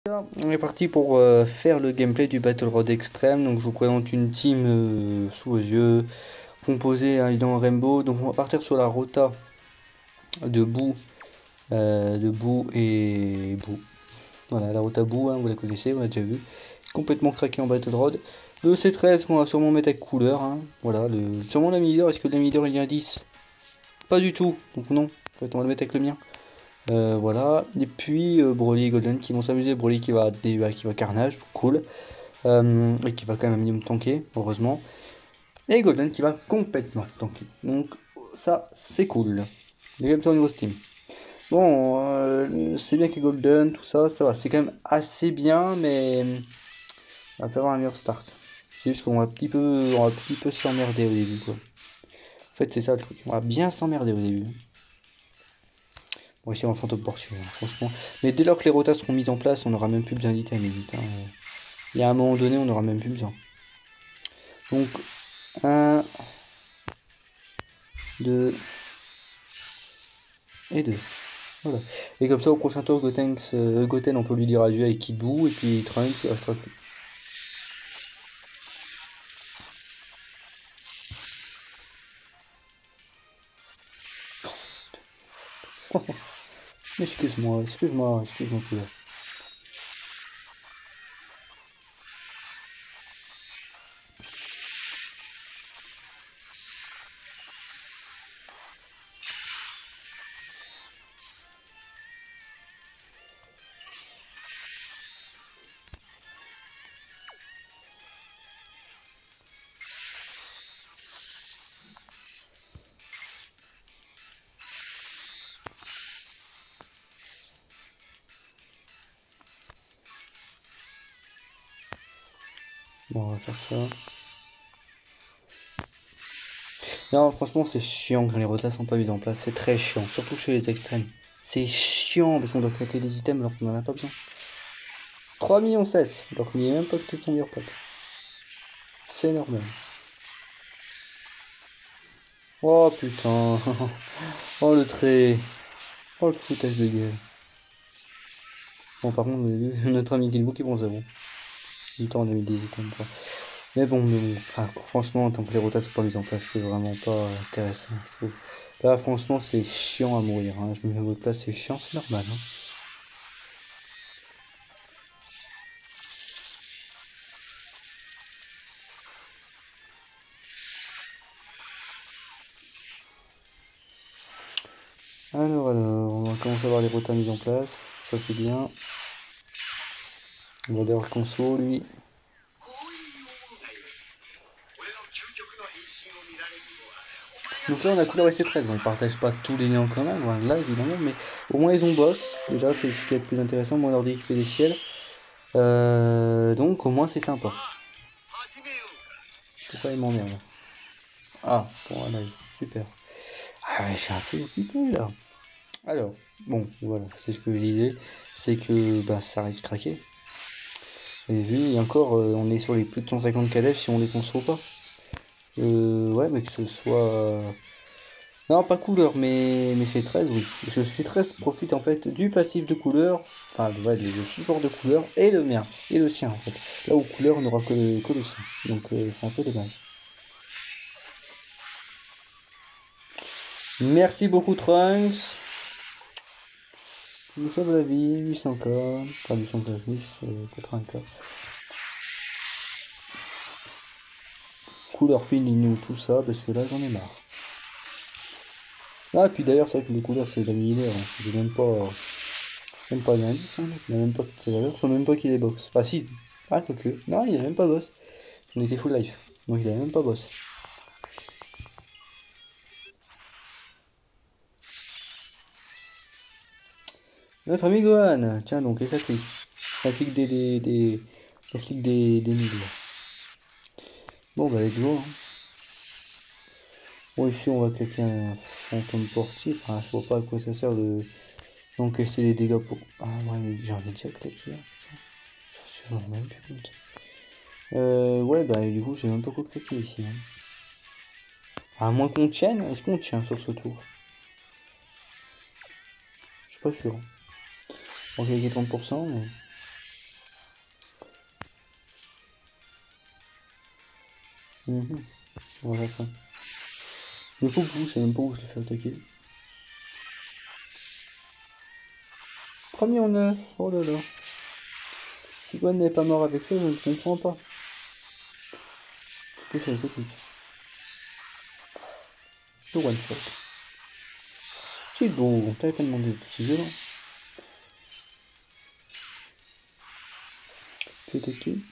On est parti pour faire le gameplay du Battle Road Extreme. Donc je vous présente une team sous vos yeux, composée dans Rainbow. Donc on va partir sur la rota de boue et boue. Voilà, la rota boue, hein, vous la connaissez, on l'a déjà vu. Complètement craqué en Battle Road. Le C13 qu'on va sûrement mettre avec couleur. Hein. Voilà, sûrement l'ami leader. Est-ce que l'ami leader il y a un 10? Pas du tout, donc non. En fait, on va le mettre avec le mien. Voilà, et puis Broly et Golden qui vont s'amuser. Broly qui va carnage, cool, et qui va quand même un minimum tanker, heureusement. Et Golden qui va complètement tanker. Donc ça, c'est cool. Les comme ça au niveau Steam. Bon, c'est bien que Golden, tout ça, ça va. C'est quand même assez bien, mais on va faire un meilleur start. C'est juste qu'on va un petit peu s'emmerder au début, quoi. En fait, c'est ça le truc. On va bien s'emmerder au début. Bon, ici on va fantôme portion, hein, franchement. Mais dès lors que les rotas seront mises en place, on n'aura même plus besoin d'items, limite. Hein. Il y a un moment donné, on n'aura même plus besoin. Donc, 1, 2 et 2. Voilà. Et comme ça, au prochain tour, Goten, on peut lui dire adieu avec Kid Buu, et puis Trunks, il restera plus. Excuse-moi, excuse-moi, excuse-moi, Poula. Bon, on va faire ça. Non, franchement, c'est chiant quand les rotas sont pas mises en place. C'est très chiant, surtout chez les extrêmes. C'est chiant parce qu'on doit claquer des items alors qu'on n'en a pas besoin. 3 millions 7, alors qu'il n'y a même pas peut-être son meilleur pote. C'est normal. Oh putain. Oh le trait. Oh le foutage de gueule. Bon par contre notre ami Guilbault qui est bon zéro. Du temps on a mis des items quoi. Mais bon, enfin, franchement tant que les rotas sont pas mises en place c'est vraiment pas intéressant je trouve. Là franchement c'est chiant à mourir. Hein. Je me mets à votre place, c'est chiant, c'est normal. Hein. Alors, on va commencer à voir les rotas mises en place. Ça c'est bien. On va d'ailleurs conso lui. Donc là on a couleur SC13, bon, ils partagent pas tous les liens en commun, loin de là évidemment, mais au moins ils ont boss, déjà c'est ce qui est le plus intéressant, moi on leur dit qu'il fait des ciels, donc au moins c'est sympa. Pourquoi ils m'emmerdent? Ah, pour un œil, super. Ah, je suis un peu occupé là. Alors, bon, voilà, c'est ce que je disais, c'est que bah, ça risque de craquer. Et vu, et encore, on est sur les plus de 150 calèches si on les conçoit pas. Ouais, mais que ce soit... Non, pas couleur, mais C13, oui. Parce que C13 profite en fait du passif de couleur, enfin, ouais, le support de couleur, et le mien, et le sien en fait. Là où couleur n'aura que le sien. Donc c'est un peu dommage. Merci beaucoup Trunks. Tu nous sauves la vie, 800K, enfin 800K, 80K. Couleur fine, tout ça, parce que là j'en ai marre. Ah, puis d'ailleurs, c'est vrai que les couleurs c'est l'ami hein. Je n'ai même pas d'indice, hein. Il n'a même pas de ses valeurs, je sais même pas qu'il est boss. Ah si, ah quoique, non, il n'a même pas boss. On était full life, donc il avait même pas boss. Notre ami Gohan, tiens donc, et ça clique. Ça clique ça clique des nuls. Bon bah let's go. Hein. Bon ici on va cliquer un fantôme portif, enfin je vois pas à quoi ça sert de d'encaisser les dégâts pour... Ah ouais mais j'en ai déjà cliqué, hein, putain. J'en ai même plus compte. Ouais bah du coup j'ai même pas quoi cliquer ici. Hein. À moins qu'on tienne, est-ce qu'on tient sur ce tour? Je suis pas sûr. On va cliquer 30%, mais... Voilà, quoi. Le Poupou, je sais même pas où je l'ai fait attaquer. Premier en 9, oh là là. Si Gwen n'est pas mort avec ça, je ne comprends pas. Surtout sur les fatigue. Le one shot. C'est beau, on t'avait pas demandé d'être aussi violent. Tu étais qui?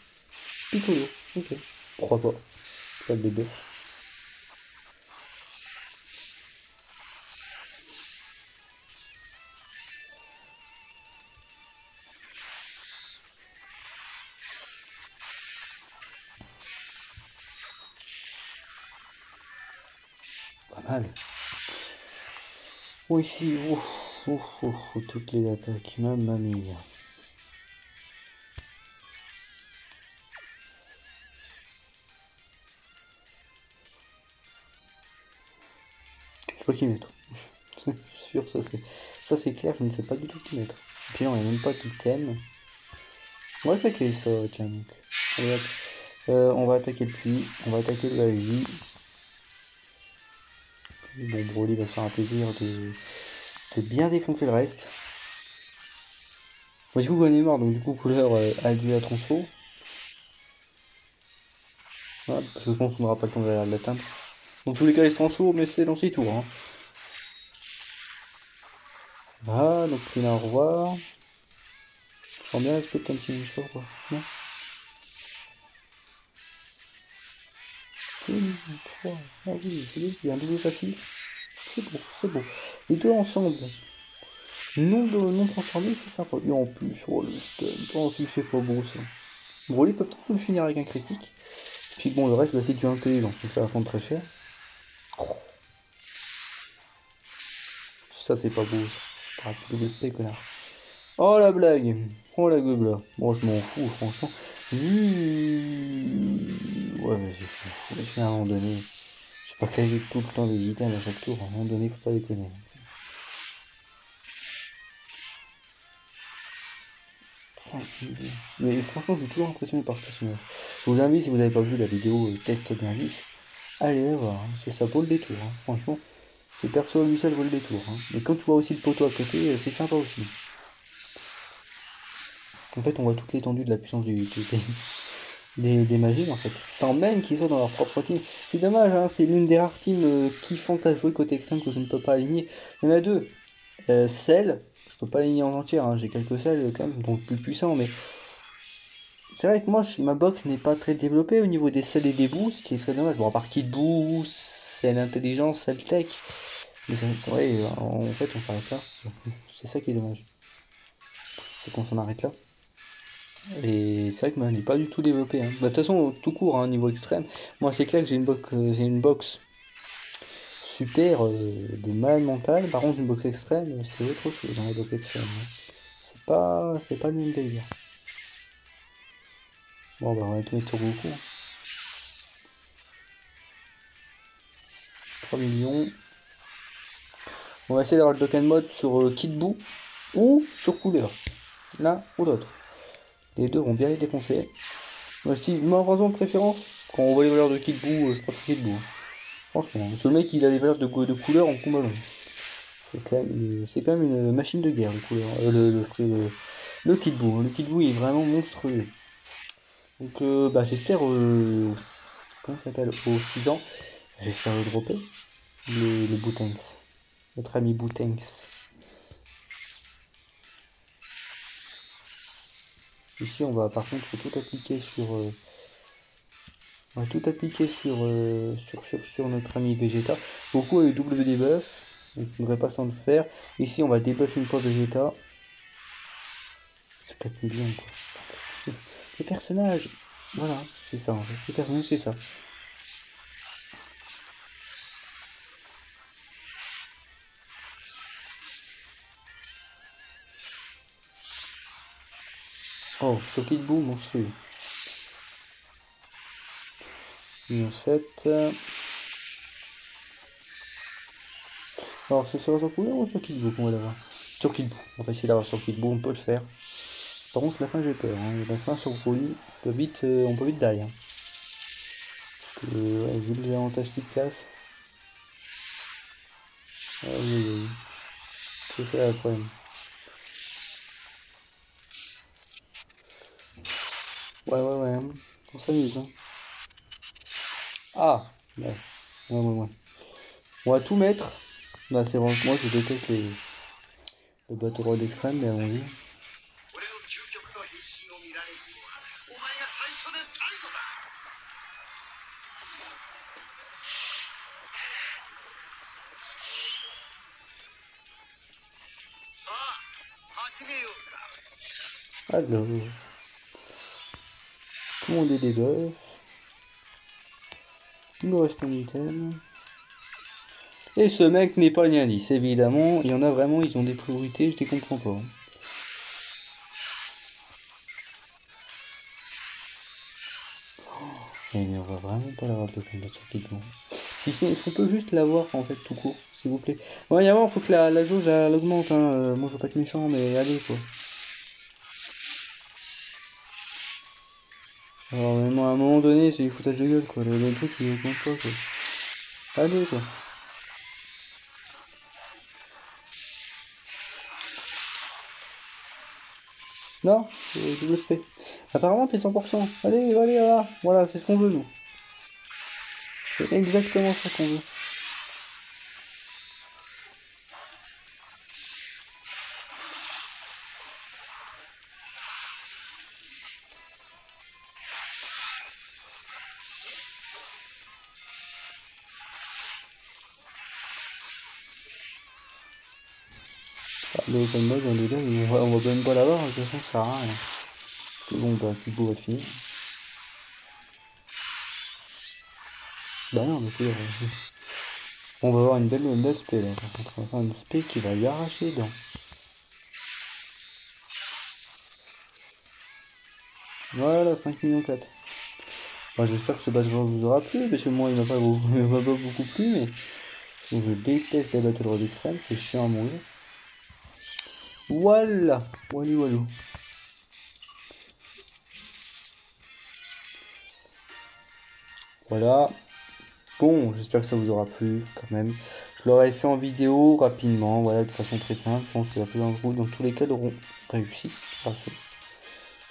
Piccolo, ok. Pourquoi pas? Faire des buffs. Pas mal. Oh ici, toutes les attaques, mamma mia. Je sais pas qui mettre. C'est sûr, ça c'est clair, je ne sais pas du tout qui mettre. Et puis non, il n'y a même pas qui t'aime. On va attaquer ça, tiens donc. Allez, hop. On va attaquer le puits, on va attaquer le AJ. Bon, Broly va se faire un plaisir de bien défoncer le reste. Moi, du coup, on est mort, donc du coup, couleur adieu à transfo. Voilà, parce que je pense qu'on n'aura pas le temps de l'atteindre. Dans tous les cas, il se transfo, mais c'est dans 6 tours. Hein. Ah, donc il a un revoir. Je sens bien l'aspect de Tenshin, je sais pas pourquoi. Non. 2, 3. Ah oui, je l'ai dit, un double passif. C'est beau, c'est beau. Les deux ensemble. Non transformé, c'est sympa. Et en plus, oh le stun. Ça aussi, c'est pas beau ça. Broly peut peut-être le finir avec un critique. Et puis bon, le reste, bah, c'est du intelligence, donc ça va prendre très cher. Oh. Ça, c'est pas beau ça. T'auras plus de spé, connard. Oh la blague. Oh la gueule. Bon, je m'en fous, franchement. Ouais, vas-y, je m'en fous. Et à un moment donné, je sais pas claquer tout le temps des items à chaque tour. À un moment donné, faut pas déconner. 5 millions. Mais franchement, je suis toujours impressionné par ce personnage. Je vous invite, si vous n'avez pas vu la vidéo test bien lisse, allez la voir. Hein. Ça vaut le détour. Hein. Franchement, ce perso lui seul vaut le détour. Hein. Et quand tu vois aussi le poteau à côté, c'est sympa aussi. En fait, on voit toute l'étendue de la puissance des magies, en fait. Sans même qu'ils soient dans leur propre team. C'est dommage, hein, c'est l'une des rares teams kiffantes à jouer côté extrême que je ne peux pas aligner. Il y en a deux. Cell, je peux pas aligner en entière, hein. J'ai quelques Cell quand même, donc plus puissants, mais c'est vrai que moi, ma box n'est pas très développée au niveau des Cell et des boosts, ce qui est très dommage. Bon, à part Kid Boost, Cell Intelligence, Cell Tech. Mais c'est vrai, en fait, on s'arrête là. C'est ça qui est dommage. C'est qu'on s'en arrête là. Et c'est vrai que moi, je n'ai pas du tout développé. Hein. Bah, de toute façon, tout court, hein, niveau extrême. Moi, c'est clair que j'ai une box super de malade mental. Par contre, une box extrême, c'est autre chose dans la box extrême. Hein. C'est pas le même délire. Bon, bah, on va tout mettre sur Goku. 3 millions. On va essayer d'avoir le token mode sur Kid Buu ou sur couleur. L'un ou l'autre. Les deux vont bien les défoncer. Si, moi, en raison de préférence, quand on voit les valeurs de Kid Buu, je préfère Kid Buu. Hein. Franchement, ce mec, il a les valeurs de couleur en combat long. C'est quand même une machine de guerre, le couleur. Le Kid Buu. Le Kid Buu est vraiment monstrueux. Donc, bah, j'espère, comment ça s'appelle, aux 6 ans, j'espère le dropper, le Boutenks. Notre ami Boutenks. Ici, on va par contre tout appliquer sur... on va tout appliquer sur notre ami Vegeta. Beaucoup a eu double debuff, donc on ne devrait pas s'en faire. Ici, on va debuff une fois Vegeta. C'est 4 millions, quoi. Les personnages, voilà, c'est ça en fait. Les personnages, c'est ça. Oh, sur Kid Buu, monstrueux. Million 7. Alors, c'est sur couleur ou sur Kid Buu qu'on va l'avoir? Sur Kid Buu. On va essayer d'avoir sur Kid Buu, on peut le faire. Par contre, la fin, j'ai peur. Hein. La fin sur Broly, on peut vite die. Hein. Parce que, ouais, vu les avantages qu'il casse. Aïe, aïe, aïe. C'est ça le problème. Ouais, ouais, ouais. On s'amuse, hein. Ah! Ouais, ouais, ouais, ouais. On va tout mettre. Bah, c'est vraiment que moi, je déteste le Battle Road extrême, mais allons-y. Alors, commander des buffs. Il me reste un item. Et ce mec n'est pas lien 10, évidemment. Il y en a vraiment, ils ont des priorités, je les comprends pas. Mais on va vraiment pas l'avoir de combat sur Kidman. Si ce n'est, est-ce qu'on peut juste l'avoir en fait tout court, s'il vous plaît? Bon, il y a un moment, faut que la jauge elle augmente, hein. Moi je veux pas être méchant, mais allez quoi. Alors, même à un moment donné, c'est du foutage de gueule quoi. Le truc il augmente pas quoi. Allez quoi. Non, je le fais. Apparemment t'es 100%. Allez, allez, voilà. Voilà, c'est ce qu'on veut nous. C'est exactement ça qu'on veut. Ah, le open mode, j'ai envie de dire, on va même pas l'avoir, de toute façon ça sert à rien. Parce que bon, bah, Kibo va te finir. Bah non, mais puis, on va avoir une belle spé là. Par contre, on va avoir une spé qui va lui arracher les dents. Voilà, 5 millions 4. Bon, j'espère que ce battle road vous aura plu, parce que moi il m'a pas, il m'a pas beaucoup plu, mais je déteste les battle road extrêmes, c'est chiant à mourir. Voilà, walou walou. Voilà. Bon, j'espère que ça vous aura plu quand même. Je l'aurais fait en vidéo rapidement, voilà, de façon très simple. Je pense que la plupart d'entre vous, dans tous les cas, l'auront réussi.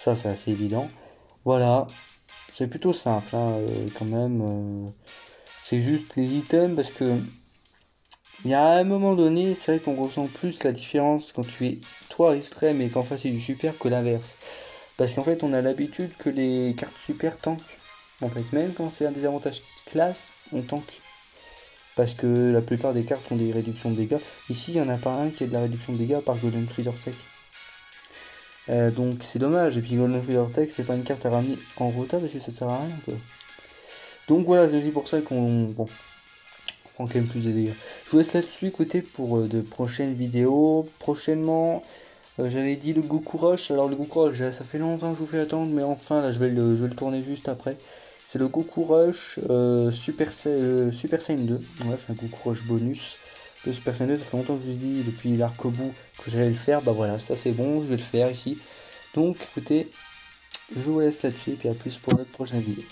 Ça, c'est assez évident. Voilà, c'est plutôt simple hein, quand même. C'est juste les items parce que il y a un moment donné, c'est vrai qu'on ressent plus la différence quand tu es toi extrême et qu'en face c'est du super que l'inverse. Parce qu'en fait, on a l'habitude que les cartes super tankent. En fait, même quand c'est un désavantage classe, on tank. Parce que la plupart des cartes ont des réductions de dégâts. Ici, il n'y en a pas un qui a de la réduction de dégâts par Golden Freezer Tech. Donc c'est dommage. Et puis Golden Freezer Tech, c'est pas une carte à ramener en rota parce que ça sert à rien quoi. Donc voilà, c'est aussi pour ça qu'on bon, prend quand même plus de dégâts. Je vous laisse là-dessus, écoutez, pour de prochaines vidéos. Prochainement, j'avais dit le Goku Rush. Alors le Goku Rush, ça fait longtemps que je vous fais attendre, mais enfin là, je vais le tourner juste après. C'est le Goku Rush Super Saiyan 2. Voilà, c'est un Goku Rush bonus. Le Super Saiyan 2, ça fait longtemps que je vous dis depuis l'arc bout que j'allais le faire. Bah voilà, ça c'est bon, je vais le faire ici. Donc écoutez, je vous laisse là-dessus et puis à plus pour notre prochaine vidéo.